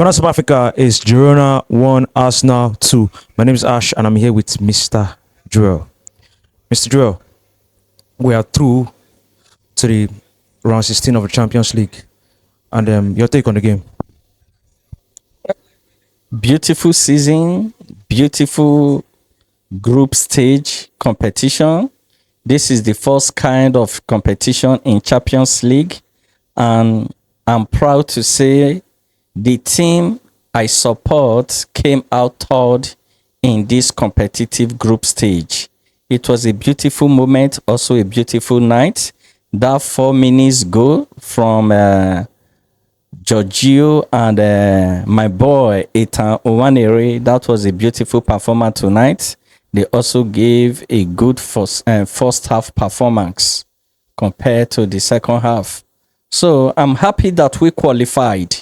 Ghana, South Africa is Girona 1, Arsenal 2. My name is Ash and I'm here with Mr. Joel. Mr. Joel, we are through to the round 16 of the Champions League. And your take on the game? Beautiful season, beautiful group stage competition. This is the first kind of competition in Champions League. And I'm proud to say the team I support came out third in this competitive group stage. It was a beautiful moment, also a beautiful night. That 4 minutes goal from Giorgio and my boy Ethan Owanere, that was a beautiful performance tonight. They also gave a good first half performance compared to the second half. So I'm happy that we qualified.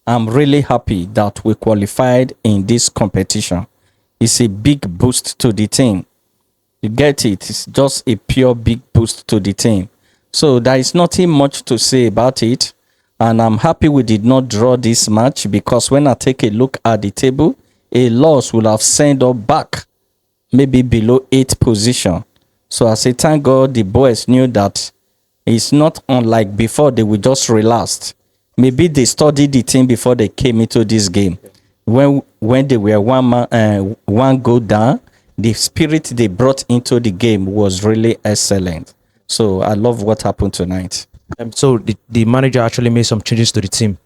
I'm really happy that we qualified in this competition. It's a big boost to the team. You get it? It's just a pure big boost to the team. So there is nothing much to say about it. And I'm happy we did not draw this match, because when I take a look at the table, a loss will have sent us back maybe below 8th position. So I say thank God the boys knew that it's not unlike before. They would just relaxed. Maybe they studied the team before they came into this game. When they were one goal down, the spirit they brought into the game was really excellent. So I love what happened tonight. So the manager actually made some changes to the team.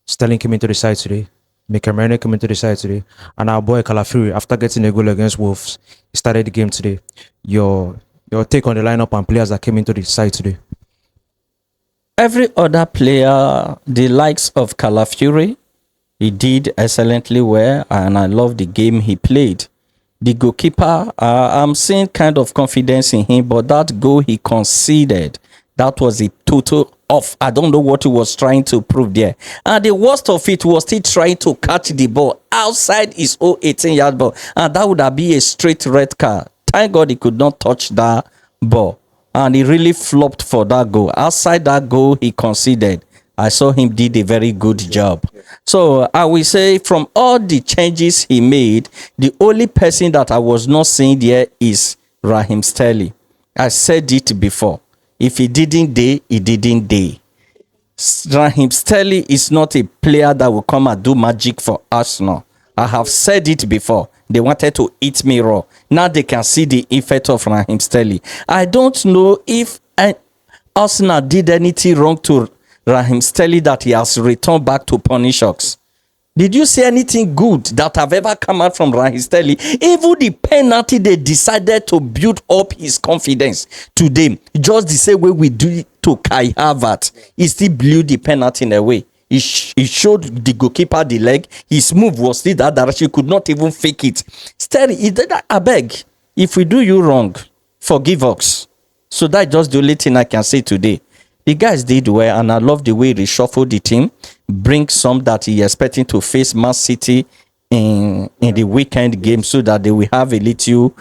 Sterling came into the side today. Mikamarene came into the side today. And our boy Calafuri, after getting a goal against Wolves, he started the game today. Your take on the lineup and players that came into the side today? Every other player, the likes of Calafuri, he did excellently well, and I love the game he played. The goalkeeper, I'm seeing kind of confidence in him, but that goal he conceded, that was a total off. I don't know what he was trying to prove there. And the worst of it was still trying to catch the ball outside his own 18-yard ball. And that would have been a straight red card. Thank God he could not touch that ball. And he really flopped for that goal. Outside that goal he conceded, I saw him did a very good job. So I will say from all the changes he made, the only person that I was not seeing there is Raheem Sterling. I said it before. If he didn't day, he didn't day. Raheem Sterling is not a player that will come and do magic for Arsenal. I have said it before. They wanted to eat me raw. Now they can see the effect of Raheem Sterling. I don't know if Arsenal did anything wrong to Raheem Sterling that he has returned back to punish us. Did you see anything good that have ever come out from Raheem Sterling? Even the penalty, they decided to build up his confidence today. Just the same way we do it to Kai Havertz. He still blew the penalty in a way. He showed the goalkeeper the leg. His move was still that direction. He could not even fake it. Sterling, he did that. I beg, if we do you wrong, forgive us. So that's just the only thing I can say today. The guys did well, and I love the way he reshuffled the team. Bring some that he expecting to face Man City in the weekend game, so that they will have a little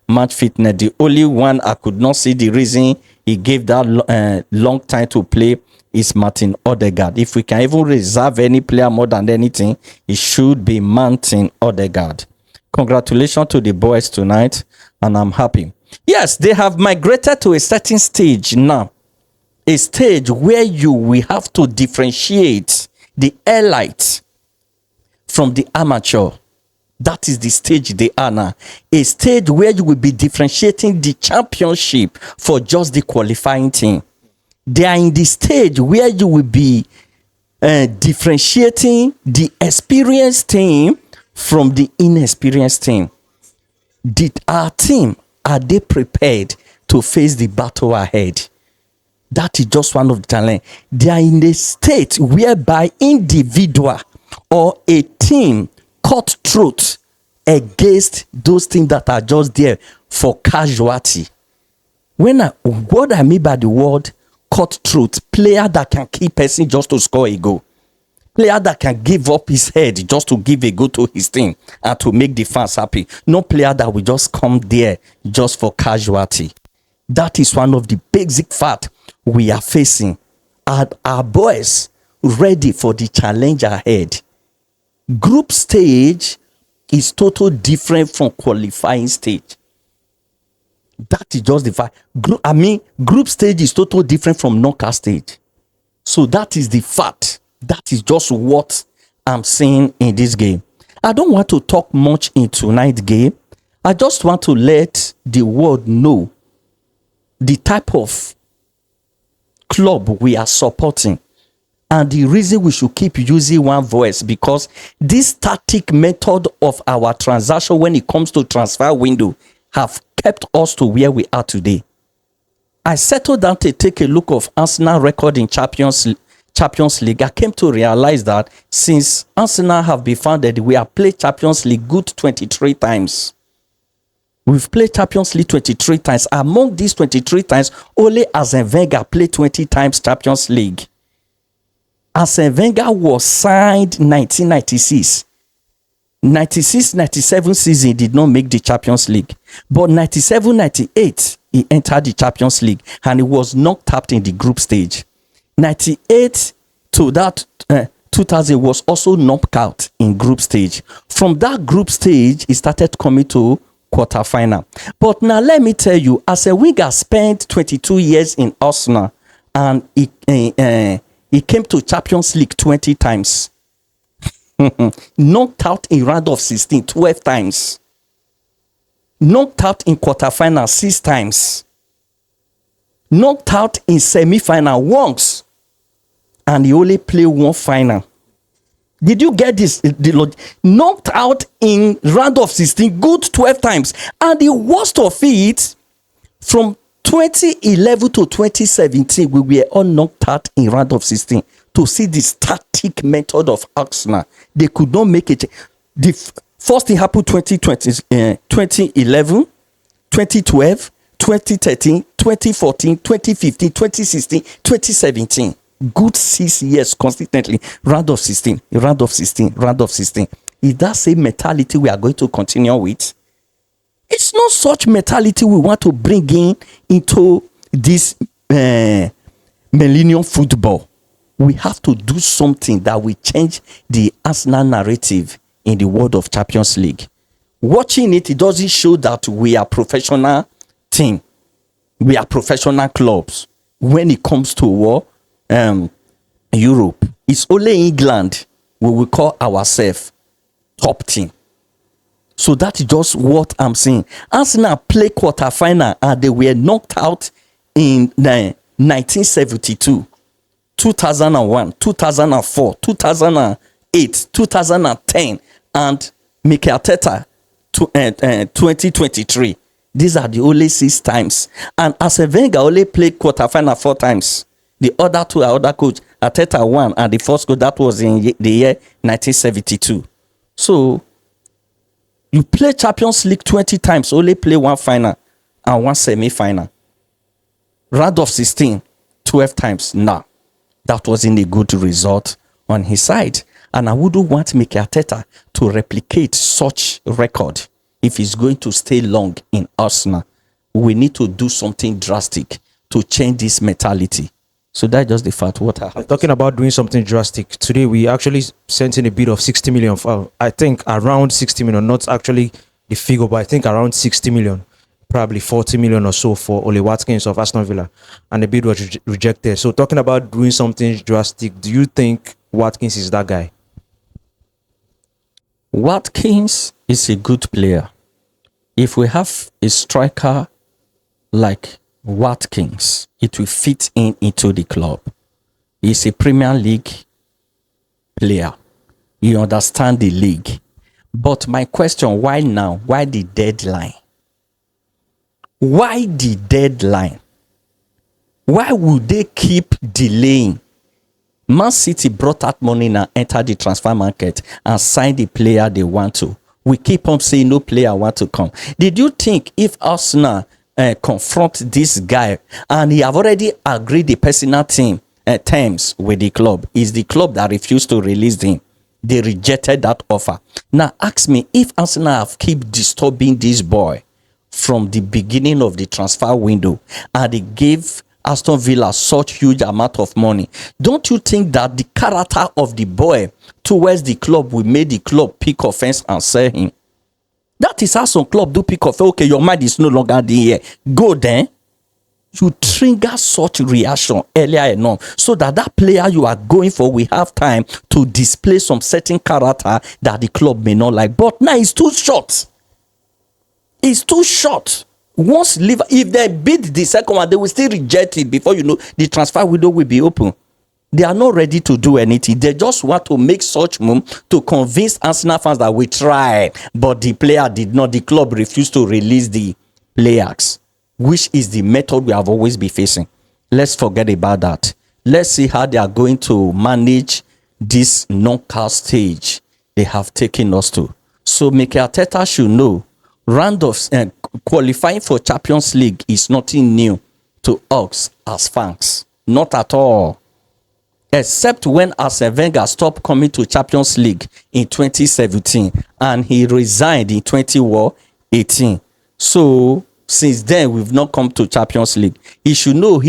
match fitness. The only one I could not see the reason he gave that long time to play is Martin Odegaard. If we can even reserve any player more than anything, it should be Martin Odegaard. Congratulations to the boys tonight, and I'm happy. Yes, they have migrated to a certain stage now. A stage where you will have to differentiate the elite from the amateur. That is the stage they are now. A stage where you will be differentiating the championship for just the qualifying team. They are in the stage where you will be differentiating the experienced team from the inexperienced team. Did our team, are they prepared to face the battle ahead? That is just one of the talent. They are in a state whereby individual or a team cut throat against those things that are just there for casualty. What I mean by the word cut throat, player that can keep person just to score a goal. Player that can give up his head just to give a goal to his team and to make the fans happy. No player that will just come there just for casualty. That is one of the basic facts we are facing. Are our boys ready for the challenge ahead? Group stage is totally different from qualifying stage. That is just the fact. Group stage is totally different from knockout stage. So that is the fact. That is just what I'm saying in this game. I don't want to talk much in tonight's game. I just want to let the world know the type of club we are supporting and the reason we should keep using one voice, because this static method of our transaction when it comes to transfer window have kept us to where we are today. I settled down to take a look of Arsenal record in Champions League. I came to realize that since Arsenal have been founded, we have played Champions League good 23 times. We've played Champions League 23 times. Among these 23 times, only Arsene Wenger played 20 times Champions League. Arsene Wenger was signed 1996. 96-97 season did not make the Champions League. But 97-98, he entered the Champions League and he was knocked out in the group stage. 98 to that 2000 was also knocked out in group stage. From that group stage, he started coming to quarterfinal. But now let me tell you, Arsene Wenger spent 22 years in Arsenal and he came to Champions League 20 times. Knocked out in round of 16 12 times. Knocked out in quarterfinal 6 times. Knocked out in semi-final once. And he only played one final. Did you get this? Knocked out in round of 16 good 12 times. And the worst of it, from 2011 to 2017, we were all knocked out in round of 16. To see the static method of Arsenal, they could not make it. The first thing happened 2011, 2012, 2013, 2014, 2015, 2016, 2017. Good 6 years consistently. Round of 16, round of 16, round of 16. Is that same mentality we are going to continue with? It's not such mentality we want to bring into this millennium football. We have to do something that will change the Arsenal narrative in the world of Champions League. Watching it, it doesn't show that we are professional team. We are professional clubs. When it comes to Europe, it's only England where we call ourselves top team. So that's just what I'm saying. Arsenal play quarterfinal and they were knocked out in 1972. 2001, 2004, 2008, 2010, and Mikel Arteta 2023. These are the only 6 times. And Arsene Wenger only played quarterfinal 4 times. The other 2 are other coach. Arteta won, and the first goal that was in the year 1972. So you play Champions League 20 times, only play 1 final and 1 semi-final. Round of 16, 12 times. Nah. That wasn't a good result on his side. And I wouldn't want Mikel Arteta to replicate such record if he's going to stay long in Arsenal. We need to do something drastic to change this mentality. So that's just the fact. What I have Talking about doing something drastic, today we actually sent in a bid of 60 million. I think around 60 million, not actually the figure, but I think around 60 million. Probably 40 million or so for Ole Watkins of Aston Villa, and the bid was rejected. So talking about doing something drastic, do you think Watkins is that guy? Watkins is a good player. If we have a striker like Watkins, it will fit into the club. He's a Premier League player. You understand the league. But my question, why now? Why the deadline? Why the deadline? Why would they keep delaying? Man City brought that money and entered the transfer market and signed the player they want to. We keep on saying no player want to come. Did you think if Arsenal confront this guy and he have already agreed the personal terms with the club, is the club that refused to release him? They rejected that offer. Now ask me, if Arsenal have keep disturbing this boy from the beginning of the transfer window and they gave Aston Villa such huge amount of money, don't you think that the character of the boy towards the club will make the club pick offense and sell him? That is how some club do pick offense. Okay, your mind is no longer there. Go then. You trigger such reaction earlier enough so that that player you are going for will have time to display some certain character that the club may not like. But now it's too short. It's too short. Once if they bid the second one, they will still reject it before you know the transfer window will be open. They are not ready to do anything. They just want to make such move to convince Arsenal fans that we tried, but the player did not. The club refused to release the players, which is the method we have always been facing. Let's forget about that. Let's see how they are going to manage this knockout stage they have taken us to. So Mikel Arteta should know round of qualifying for Champions League is nothing new to us as fans. Not at all. Except when Arsene Wenger stopped coming to Champions League in 2017 and he resigned in 2018. So since then, we've not come to Champions League. He should know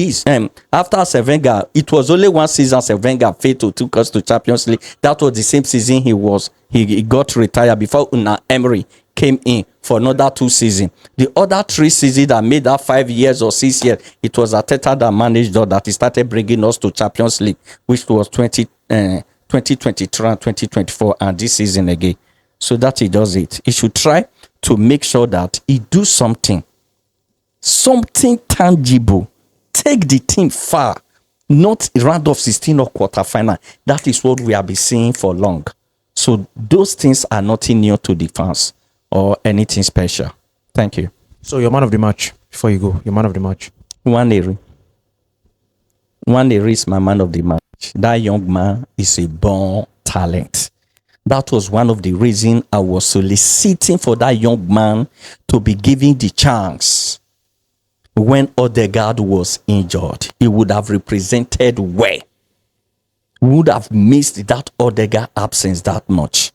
after Arsene Wenger, it was only one season Arsene Wenger failed to take us to Champions League. That was the same season he got retired before Unai Emery came in for another 2 seasons. The other 3 seasons that made that 5 years or 6 years, it was Arteta that managed that he started bringing us to Champions League, which was 2023 and 2024 and this season again. So that he does it. He should try to make sure that he do something tangible. Take the team far, not round of 16 or quarterfinal. That is what we have been seeing for long. So those things are nothing new to the fans or anything special. Thank you. So your man of the match, before you go, your man of the match. Nwaneri is my man of the match. That young man is a born talent. That was one of the reasons I was soliciting for that young man to be given the chance. When Odegaard was injured, he would have represented where? Would have missed that Odegaard absence that much.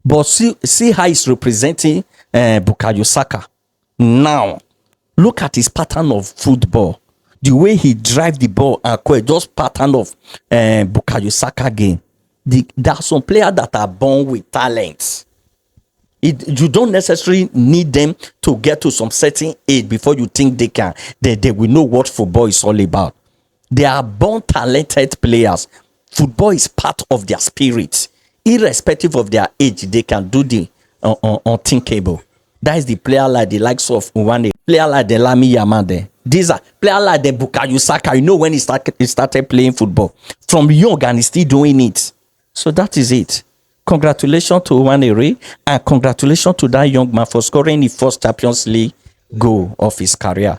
But see how he's representing Bukayo Saka. Now, look at his pattern of football. The way he drives the ball and just pattern of Bukayo Saka game. There are some players that are born with talents. You don't necessarily need them to get to some certain age before you think they will know what football is all about. They are born talented players. Football is part of their spirit. Irrespective of their age, they can do the unthinkable. That is the player like the likes of Nwaneri, player like the Lami Yamade. These are player like the Bukayo Saka. You know when he started playing football from young and he's still doing it. So that is it. Congratulations to Nwaneri and congratulations to that young man for scoring the first Champions League goal of his career.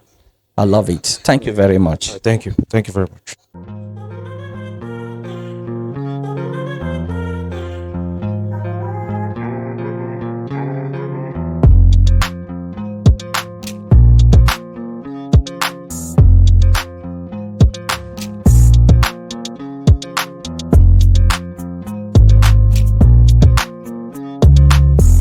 I love it. Thank you very much. Thank you. Thank you very much.